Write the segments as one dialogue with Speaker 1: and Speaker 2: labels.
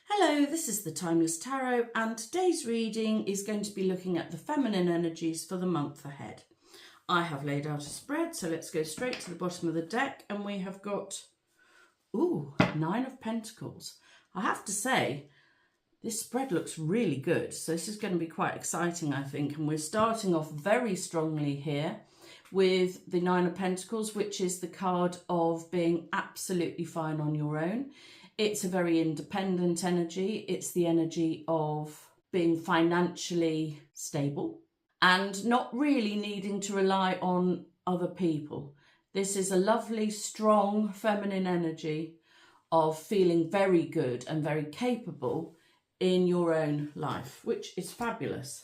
Speaker 1: Hello, this is the Timeless Tarot, and today's reading is going to be looking at the feminine energies for the month ahead. I have laid out a spread, so let's go straight to the bottom of the deck, and we have got, Nine of Pentacles. I have to say, this spread looks really good, so this is going to be quite exciting, I think, and we're starting off very strongly here with the Nine of Pentacles, which is the card of being absolutely fine on your own. It's a very independent energy. It's the energy of being financially stable and not really needing to rely on other people. This is a lovely, strong, feminine energy of feeling very good and very capable in your own life, which is fabulous.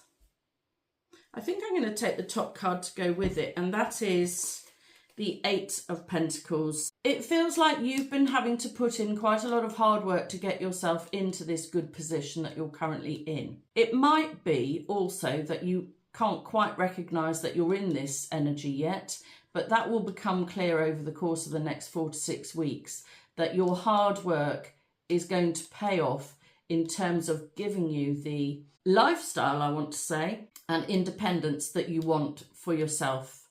Speaker 1: I think I'm going to take the top card to go with it, and that is the Eight of Pentacles. It feels like you've been having to put in quite a lot of hard work to get yourself into this good position that you're currently in. It might be also that you can't quite recognise that you're in this energy yet, but that will become clear over the course of the next 4 to 6 weeks, that your hard work is going to pay off in terms of giving you the lifestyle, I want to say, and independence that you want for yourself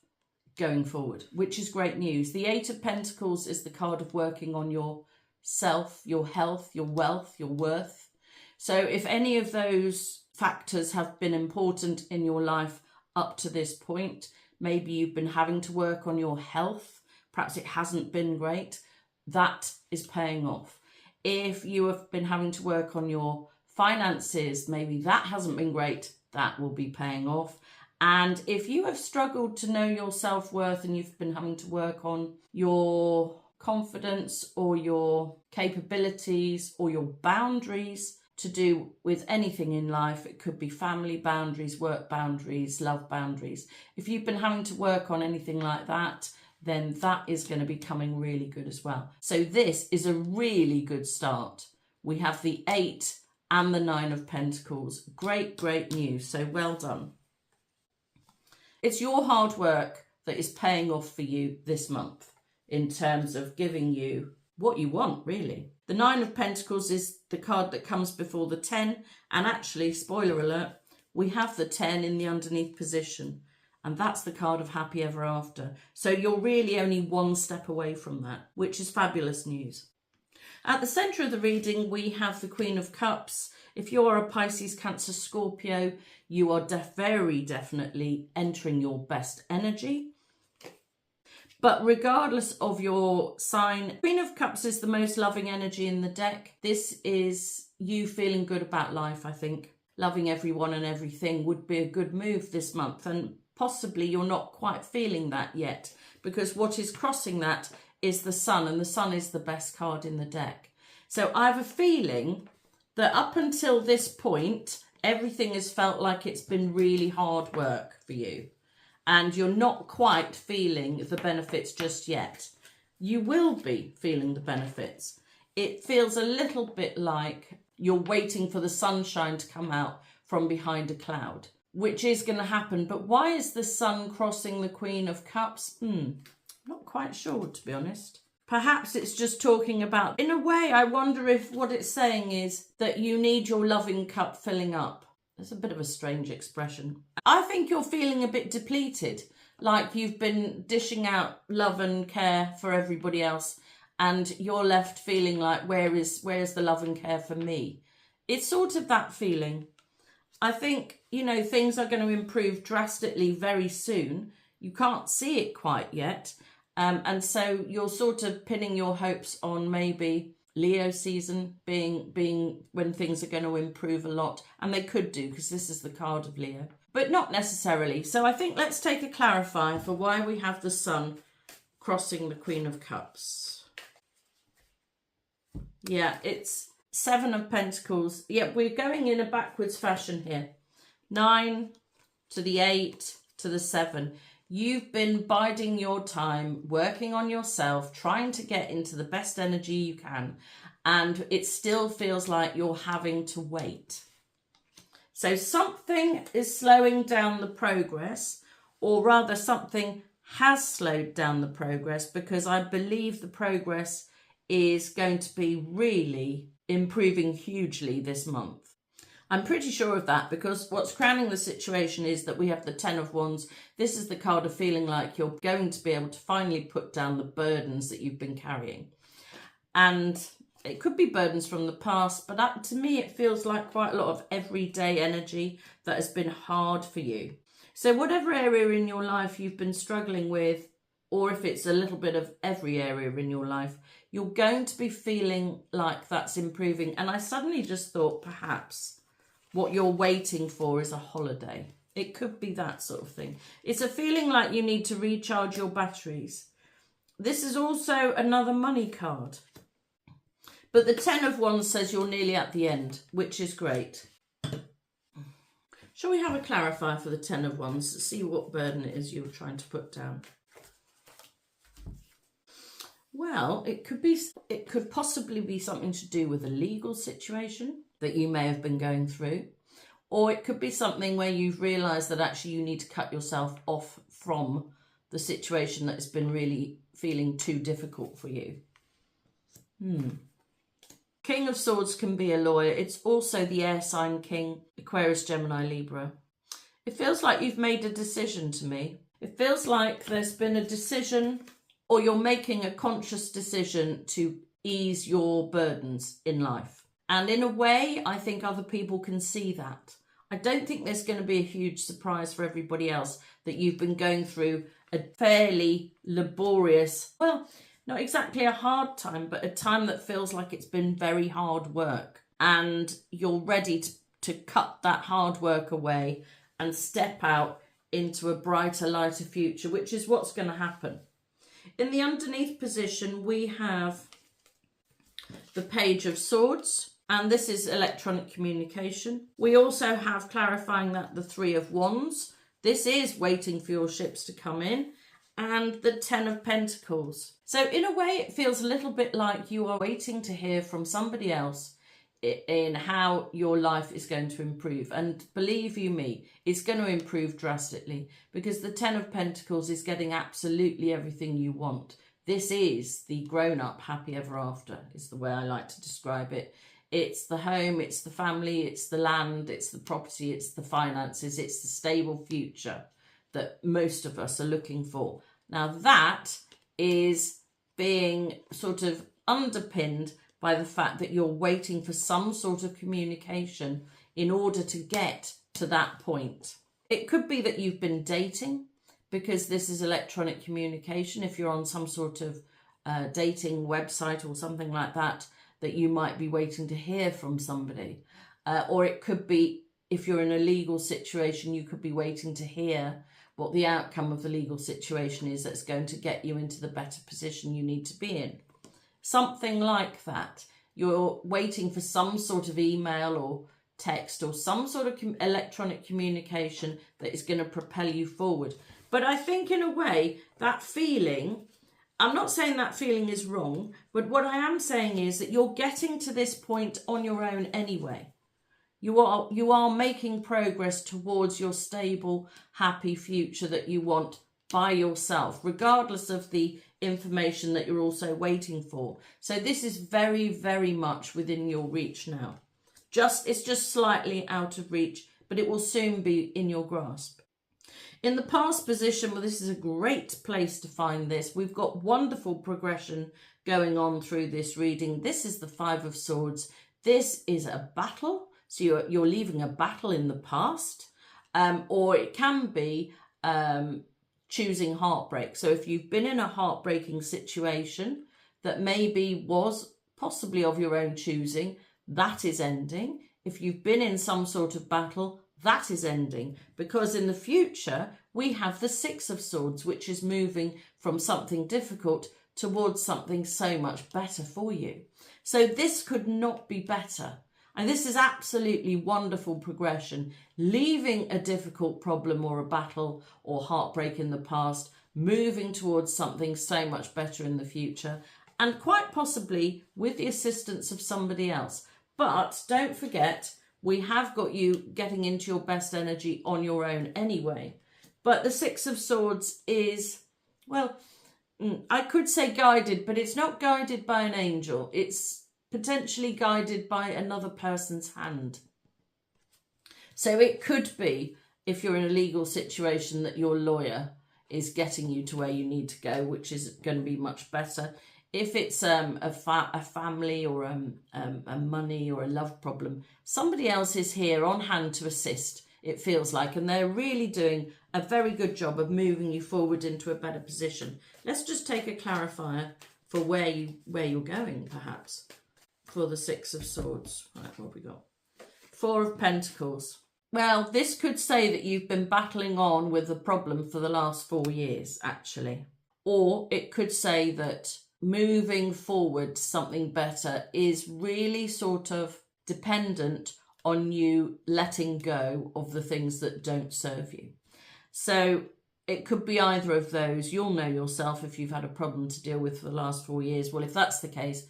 Speaker 1: going forward, which is great news. The Eight of Pentacles is the card of working on yourself, your health, your wealth, your worth. So if any of those factors have been important in your life up to this point, maybe you've been having to work on your health, perhaps it hasn't been great, that is paying off. If you have been having to work on your finances, maybe that hasn't been great, that will be paying off. And if you have struggled to know your self-worth and you've been having to work on your confidence or your capabilities or your boundaries to do with anything in life, it could be family boundaries, work boundaries, love boundaries. If you've been having to work on anything like that, then that is going to be coming really good as well. So this is a really good start. We have the Eight and the Nine of Pentacles. Great, great news. So well done. It's your hard work that is paying off for you this month in terms of giving you what you want, really. The Nine of Pentacles is the card that comes before the 10. And actually, spoiler alert, we have the 10 in the underneath position. And that's the card of happy ever after. So you're really only one step away from that, which is fabulous news. At the centre of the reading, we have the Queen of Cups. If you're a Pisces, Cancer, Scorpio, you are very definitely entering your best energy. But regardless of your sign, Queen of Cups is the most loving energy in the deck. This is you feeling good about life, I think. Loving everyone and everything would be a good move this month. And possibly you're not quite feeling that yet, because what is crossing that is the Sun, and the Sun is the best card in the deck. So I have a feeling that up until this point, everything has felt like it's been really hard work for you, and you're not quite feeling the benefits just yet. You will be feeling the benefits. It feels a little bit like you're waiting for the sunshine to come out from behind a cloud, which is going to happen. But why is the Sun crossing the Queen of Cups? Not quite sure, to be honest. Perhaps it's just talking about, in a way, I wonder if what it's saying is that you need your loving cup filling up. That's a bit of a strange expression. I think you're feeling a bit depleted, like you've been dishing out love and care for everybody else, and you're left feeling like, where's the love and care for me? It's sort of that feeling. I think, things are going to improve drastically very soon. You can't see it quite yet. And so you're sort of pinning your hopes on maybe Leo season being when things are going to improve a lot. And they could do, because this is the card of Leo. But not necessarily. So I think let's take a clarifier for why we have the Sun crossing the Queen of Cups. Yeah, it's Seven of Pentacles. Yeah, we're going in a backwards fashion here. 9 to the 8 to the 7. You've been biding your time, working on yourself, trying to get into the best energy you can, and it still feels like you're having to wait. So something is slowing down the progress, or rather something has slowed down the progress, because I believe the progress is going to be really improving hugely this month. I'm pretty sure of that, because what's crowning the situation is that we have the Ten of Wands. This is the card of feeling like you're going to be able to finally put down the burdens that you've been carrying. And it could be burdens from the past, but to me it feels like quite a lot of everyday energy that has been hard for you. So whatever area in your life you've been struggling with, or if it's a little bit of every area in your life, you're going to be feeling like that's improving. And I suddenly just thought perhaps what you're waiting for is a holiday. It could be that sort of thing. It's a feeling like you need to recharge your batteries. This is also another money card. But the Ten of Wands says you're nearly at the end, which is great. Shall we have a clarifier for the Ten of Wands to see what burden it is you're trying to put down? Well, it could possibly be something to do with a legal situation that you may have been going through, or it could be something where you've realised that actually you need to cut yourself off from the situation that has been really feeling too difficult for you. King of Swords can be a lawyer. It's also the air sign king, Aquarius, Gemini, Libra. It feels like you've made a decision to me. It feels like there's been a decision, or you're making a conscious decision to ease your burdens in life. And in a way, I think other people can see that. I don't think there's going to be a huge surprise for everybody else that you've been going through a fairly laborious, well, not exactly a hard time, but a time that feels like it's been very hard work. And you're ready to cut that hard work away and step out into a brighter, lighter future, which is what's going to happen. In the underneath position, we have the Page of Swords, and this is electronic communication. We also have clarifying that the Three of Wands. This is waiting for your ships to come in, and the Ten of Pentacles. So in a way, it feels a little bit like you are waiting to hear from somebody else in how your life is going to improve. And believe you me, it's going to improve drastically, because the Ten of Pentacles is getting absolutely everything you want. This is the grown-up happy ever after, is the way I like to describe it. It's the home, it's the family, it's the land, it's the property, it's the finances, it's the stable future that most of us are looking for. Now that is being sort of underpinned by the fact that you're waiting for some sort of communication in order to get to that point. It could be that you've been dating, because this is electronic communication. If you're on some sort of dating website or something like that, that you might be waiting to hear from somebody. Or it could be, if you're in a legal situation, you could be waiting to hear what the outcome of the legal situation is that's going to get you into the better position you need to be in. Something like that. You're waiting for some sort of email or text or some sort of electronic communication that is going to propel you forward. But I think in a way, that feeling, I'm not saying that feeling is wrong, but what I am saying is that you're getting to this point on your own anyway. You are making progress towards your stable, happy future that you want by yourself, regardless of the information that you're also waiting for. So this is very, very much within your reach now. It's just slightly out of reach, but it will soon be in your grasp. In the past position, well, this is a great place to find this. We've got wonderful progression going on through this reading. This is the Five of Swords. This is a battle. So you're leaving a battle in the past, or it can be choosing heartbreak. So if you've been in a heartbreaking situation that maybe was possibly of your own choosing, that is ending. If you've been in some sort of battle, that is ending, because in the future we have the Six of Swords, which is moving from something difficult towards something so much better for you. So this could not be better. And this is absolutely wonderful progression, leaving a difficult problem or a battle or heartbreak in the past, moving towards something so much better in the future, and quite possibly with the assistance of somebody else. But don't forget, we have got you getting into your best energy on your own anyway. But the Six of Swords is, well, I could say guided, but it's not guided by an angel. It's potentially guided by another person's hand. So it could be, if you're in a legal situation, that your lawyer is getting you to where you need to go, which is going to be much better. If it's a family or a money or a love problem, somebody else is here on hand to assist, it feels like, and they're really doing a very good job of moving you forward into a better position. Let's just take a clarifier for where you're going, perhaps, for the Six of Swords. Right, what have we got? Four of Pentacles. Well, this could say that you've been battling on with the problem for the last 4 years, actually. Or it could say that moving forward to something better is really sort of dependent on you letting go of the things that don't serve you. So it could be either of those. You'll know yourself if you've had a problem to deal with for the last 4 years. Well, if that's the case,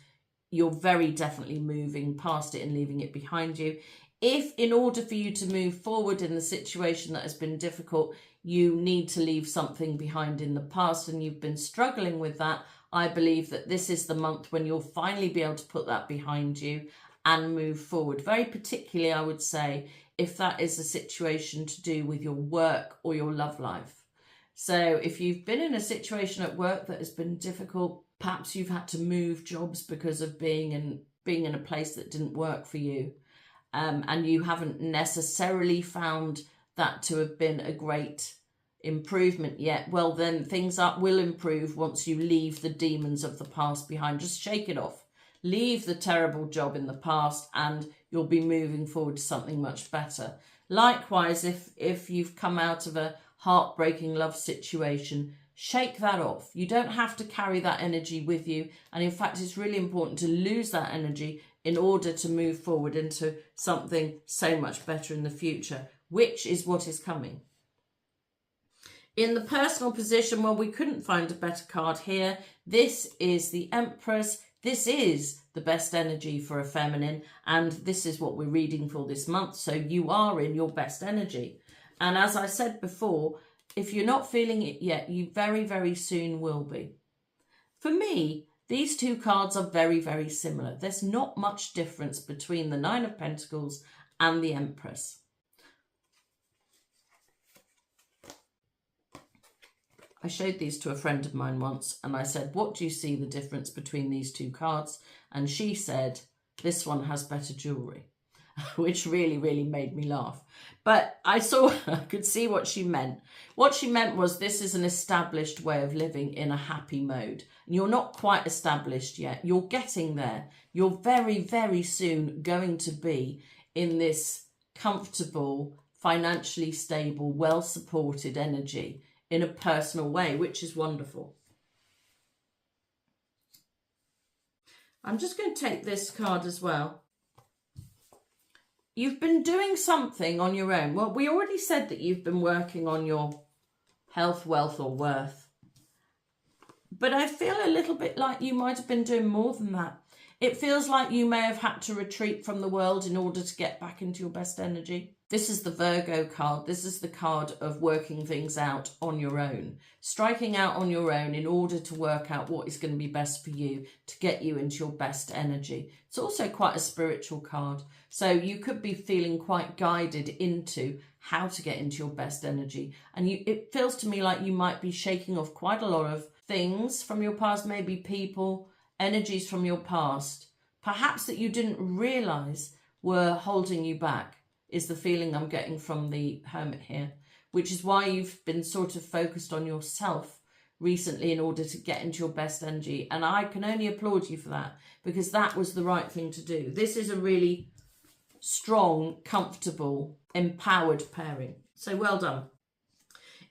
Speaker 1: you're very definitely moving past it and leaving it behind you. If in order for you to move forward in the situation that has been difficult, you need to leave something behind in the past and you've been struggling with that, I believe that this is the month when you'll finally be able to put that behind you and move forward. Very particularly, I would say, if that is a situation to do with your work or your love life. So if you've been in a situation at work that has been difficult, perhaps you've had to move jobs because of being in a place that didn't work for you, and you haven't necessarily found that to have been a great improvement yet, well, then things will improve once you leave the demons of the past behind. Just shake it off. Leave the terrible job in the past and you'll be moving forward to something much better. Likewise, if you've come out of a heartbreaking love situation, shake that off. You don't have to carry that energy with you. And in fact, it's really important to lose that energy in order to move forward into something so much better in the future, which is what is coming. In the personal position, well, we couldn't find a better card here. This is the Empress. This is the best energy for a feminine, and this is what we're reading for this month. So you are in your best energy. And as I said before, if you're not feeling it yet, you very, very soon will be. For me, these two cards are very, very similar. There's not much difference between the Nine of Pentacles and the Empress. I showed these to a friend of mine once and I said, what do you see the difference between these two cards? And she said, this one has better jewellery, which really, really made me laugh. But I could see what she meant. What she meant was this is an established way of living in a happy mode. And you're not quite established yet. You're getting there. You're very, very soon going to be in this comfortable, financially stable, well-supported energy in a personal way, which is wonderful. I'm just going to take this card as well. You've been doing something on your own. Well, we already said that you've been working on your health, wealth or worth. But I feel a little bit like you might have been doing more than that. It feels like you may have had to retreat from the world in order to get back into your best energy. This is the Virgo card. This is the card of working things out on your own. Striking out on your own in order to work out what is going to be best for you to get you into your best energy. It's also quite a spiritual card. So you could be feeling quite guided into how to get into your best energy. And it feels to me like you might be shaking off quite a lot of things from your past, maybe people, energies from your past, perhaps that you didn't realise were holding you back, is the feeling I'm getting from the Hermit here, which is why you've been sort of focused on yourself recently in order to get into your best energy. And I can only applaud you for that, because that was the right thing to do. This is a really strong, comfortable, empowered pairing. So well done.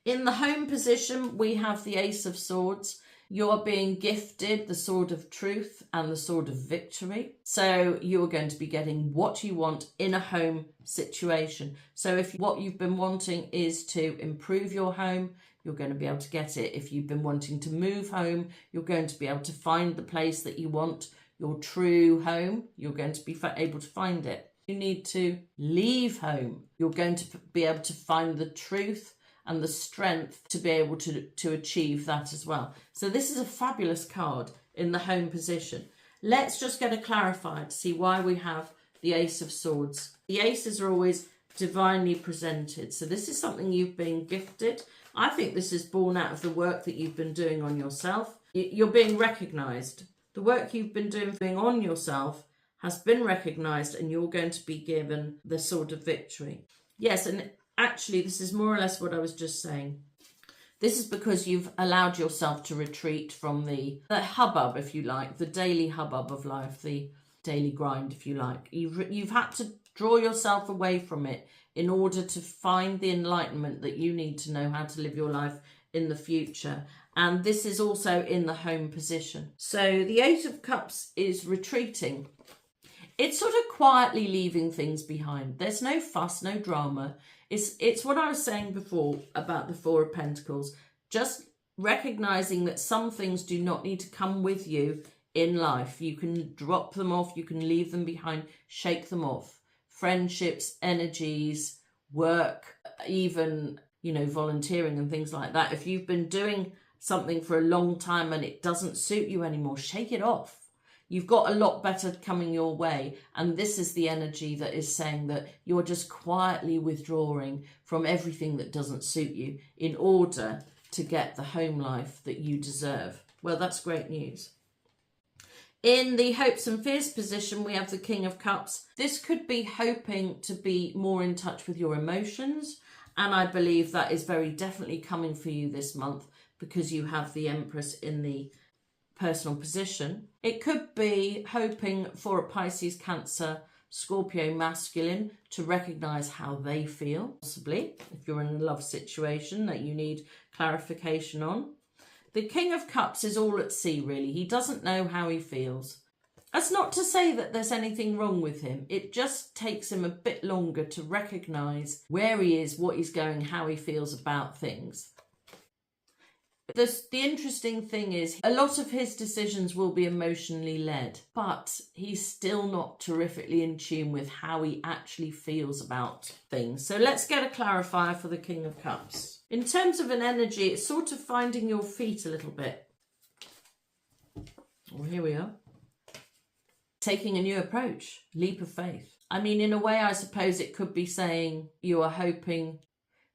Speaker 1: In the home position, we have the Ace of Swords. You're being gifted the Sword of Truth and the Sword of Victory. So you're going to be getting what you want in a home situation. So if what you've been wanting is to improve your home, you're going to be able to get it. If you've been wanting to move home, you're going to be able to find the place that you want, your true home. You're going to be able to find it. You need to leave home. You're going to be able to find the truth and the strength to be able to achieve that as well. So this is a fabulous card in the home position. Let's just get it clarified, see why we have the Ace of Swords. The aces are always divinely presented. So this is something you've been gifted. I think this is born out of the work that you've been doing on yourself. You're being recognized. The work you've been doing on yourself has been recognized, and you're going to be given the Sword of Victory. Yes, and actually this is more or less what I was just saying. This is because you've allowed yourself to retreat from the hubbub, if you like, the daily hubbub of life, the daily grind, if you like. You've had to draw yourself away from it in order to find the enlightenment that you need to know how to live your life in the future. And this is also in the home position. So the Eight of Cups is retreating. It's sort of quietly leaving things behind. There's no fuss, no drama. It's what I was saying before about the Four of Pentacles. Just recognizing that some things do not need to come with you in life. You can drop them off, you can leave them behind, shake them off. Friendships, energies, work, even, you know, volunteering and things like that. If you've been doing something for a long time and it doesn't suit you anymore, shake it off. You've got a lot better coming your way. And this is the energy that is saying that you're just quietly withdrawing from everything that doesn't suit you in order to get the home life that you deserve. Well, that's great news. In the hopes and fears position, we have the King of Cups. This could be hoping to be more in touch with your emotions. And I believe that is very definitely coming for you this month because you have the Empress in the personal position. It could be hoping for a Pisces, Cancer, Scorpio masculine to recognize how they feel, possibly if you're in a love situation that you need clarification on. The King of Cups is all at sea, really. He doesn't know how he feels. That's not to say that there's anything wrong with him. It just takes him a bit longer to recognize where he is, what he's going, how he feels about things. The interesting thing is a lot of his decisions will be emotionally led, but he's still not terrifically in tune with how he actually feels about things. So let's get a clarifier for the King of Cups. In terms of an energy, it's sort of finding your feet a little bit. Well, here we are. Taking a new approach, leap of faith. I mean, in a way, I suppose it could be saying you are hoping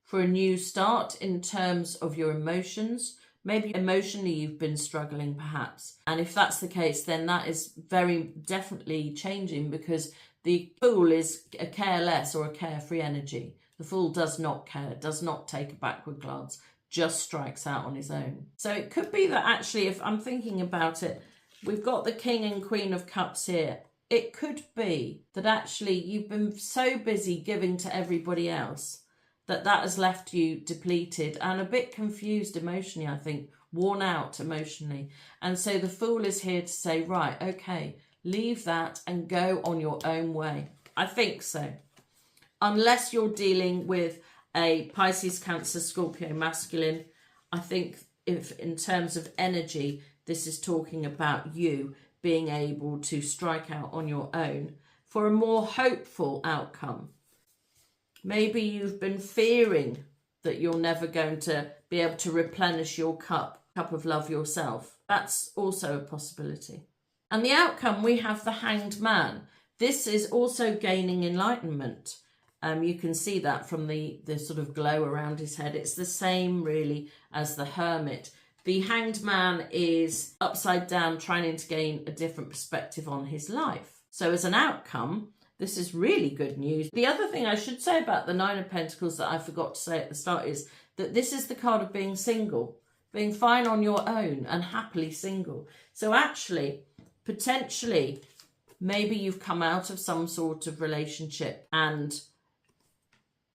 Speaker 1: for a new start in terms of your emotions. Maybe emotionally you've been struggling perhaps. And if that's the case, then that is very definitely changing because the Fool is a careless or a carefree energy. The Fool does not care, does not take a backward glance, just strikes out on his own. So it could be that actually, if I'm thinking about it, we've got the King and Queen of Cups here. It could be that actually you've been so busy giving to everybody else that has left you depleted and a bit confused emotionally, I think, worn out emotionally. And so the Fool is here to say, right, okay, leave that and go on your own way. I think so. Unless you're dealing with a Pisces, Cancer, Scorpio masculine, I think if in terms of energy, this is talking about you being able to strike out on your own for a more hopeful outcome. Maybe you've been fearing that you're never going to be able to replenish your cup of love yourself. That's also a possibility. And the outcome, we have the Hanged Man. This is also gaining enlightenment. You can see that from the sort of glow around his head. It's the same really as the Hermit. The Hanged Man is upside down trying to gain a different perspective on his life. So as an outcome, this is really good news. The other thing I should say about the Nine of Pentacles that I forgot to say at the start is that this is the card of being single, being fine on your own and happily single. So actually, potentially, maybe you've come out of some sort of relationship and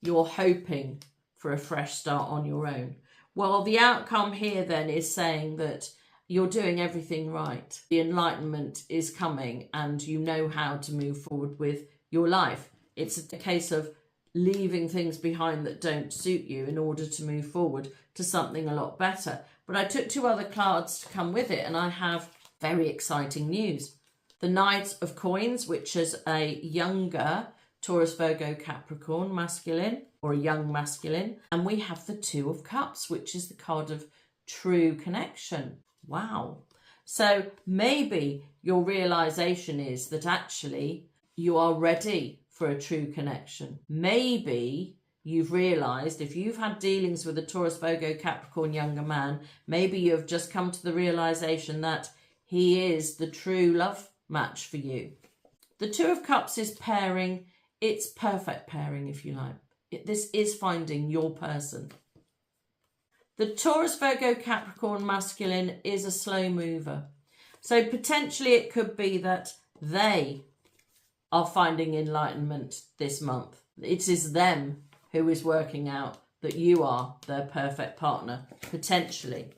Speaker 1: you're hoping for a fresh start on your own. Well, the outcome here then is saying that you're doing everything right. The enlightenment is coming and you know how to move forward with your life. It's a case of leaving things behind that don't suit you in order to move forward to something a lot better. But I took two other cards to come with it and I have very exciting news. The Knight of Coins, which is a younger Taurus, Virgo, Capricorn masculine or a young masculine. And we have the Two of Cups, which is the card of true connection. Wow. So maybe your realization is that actually you are ready for a true connection. Maybe you've realized, if you've had dealings with a Taurus, Virgo, Capricorn younger man, maybe you have just come to the realization that he is the true love match for you. The Two of Cups is pairing. It's perfect pairing, if you like. This is finding your person. The Taurus, Virgo, Capricorn masculine is a slow mover. So potentially it could be that they are finding enlightenment this month. It is them who is working out that you are their perfect partner, potentially.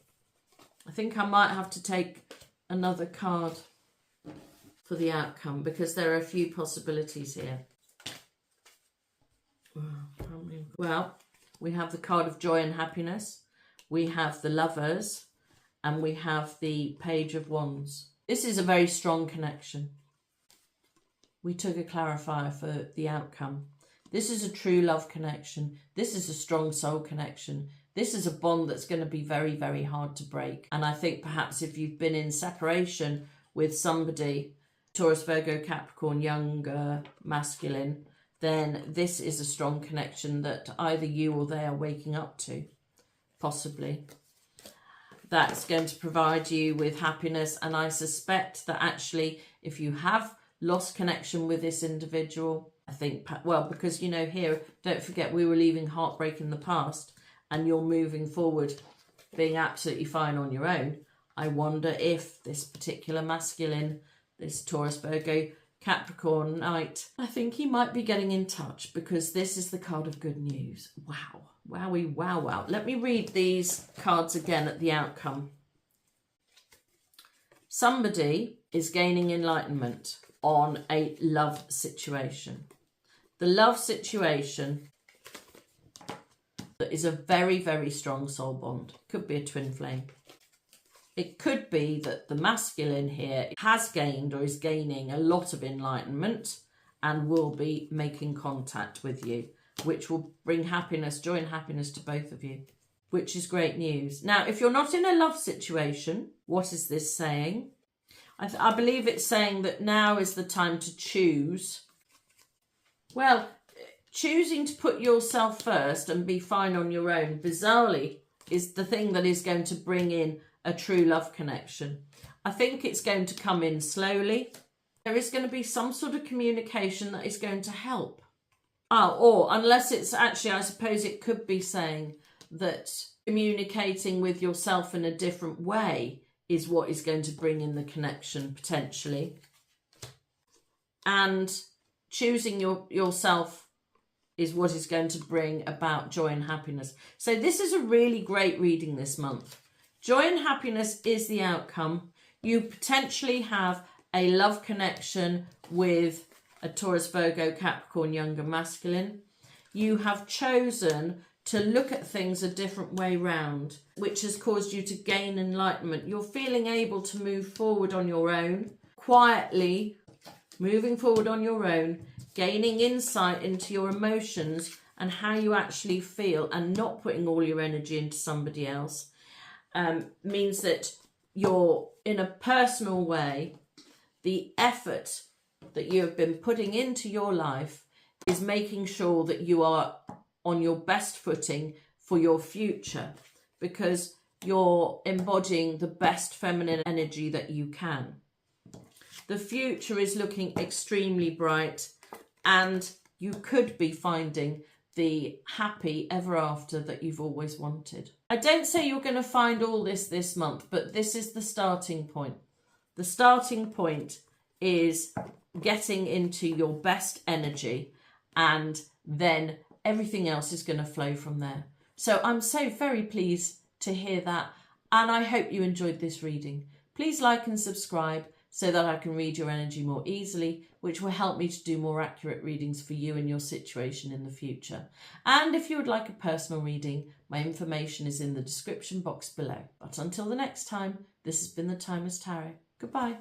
Speaker 1: I think I might have to take another card for the outcome because there are a few possibilities here. Well, we have the card of joy and happiness. We have the Lovers, and we have the Page of Wands. This is a very strong connection. We took a clarifier for the outcome. This is a true love connection. This is a strong soul connection. This is a bond that's going to be very, very hard to break. And I think perhaps if you've been in separation with somebody, Taurus, Virgo, Capricorn, younger, masculine, then this is a strong connection that either you or they are waking up to, possibly. That's going to provide you with happiness. And I suspect that actually, if you have lost connection with this individual, I think, well, because, you know, here, don't forget, we were leaving heartbreak in the past and you're moving forward being absolutely fine on your own. I wonder if this particular masculine, this Taurus, Virgo, Capricorn knight, I think he might be getting in touch because this is the card of good news. Wow. Wowie, wow, wow. Let me read these cards again at the outcome. Somebody is gaining enlightenment on a love situation. The love situation that is a very, very strong soul bond. Could be a twin flame. It could be that the masculine here has gained or is gaining a lot of enlightenment and will be making contact with you, which will bring happiness, joy and happiness to both of you, which is great news. Now, if you're not in a love situation, what is this saying? I believe it's saying that now is the time to choose. Well, choosing to put yourself first and be fine on your own, bizarrely, is the thing that is going to bring in a true love connection. I think it's going to come in slowly. There is going to be some sort of communication that is going to help. Oh, or unless it's actually, I suppose it could be saying that communicating with yourself in a different way is what is going to bring in the connection potentially. And choosing yourself is what is going to bring about joy and happiness. So this is a really great reading this month. Joy and happiness is the outcome. You potentially have a love connection with a Taurus, Virgo, Capricorn, younger masculine. You have chosen to look at things a different way round, which has caused you to gain enlightenment. You're feeling able to move forward on your own, quietly moving forward on your own, gaining insight into your emotions and how you actually feel, and not putting all your energy into somebody else. Means that you're, in a personal way, the effort that you have been putting into your life is making sure that you are on your best footing for your future, because you're embodying the best feminine energy that you can. The future is looking extremely bright, and you could be finding the happy ever after that you've always wanted. I don't say you're going to find all this month, but this is the starting point. The starting point is getting into your best energy, and then everything else is going to flow from there. So I'm so very pleased to hear that, and I hope you enjoyed this reading. Please like and subscribe so that I can read your energy more easily, which will help me to do more accurate readings for you and your situation in the future. And if you would like a personal reading, my information is in the description box below. But until the next time, this has been the Timeless Tarot. Goodbye.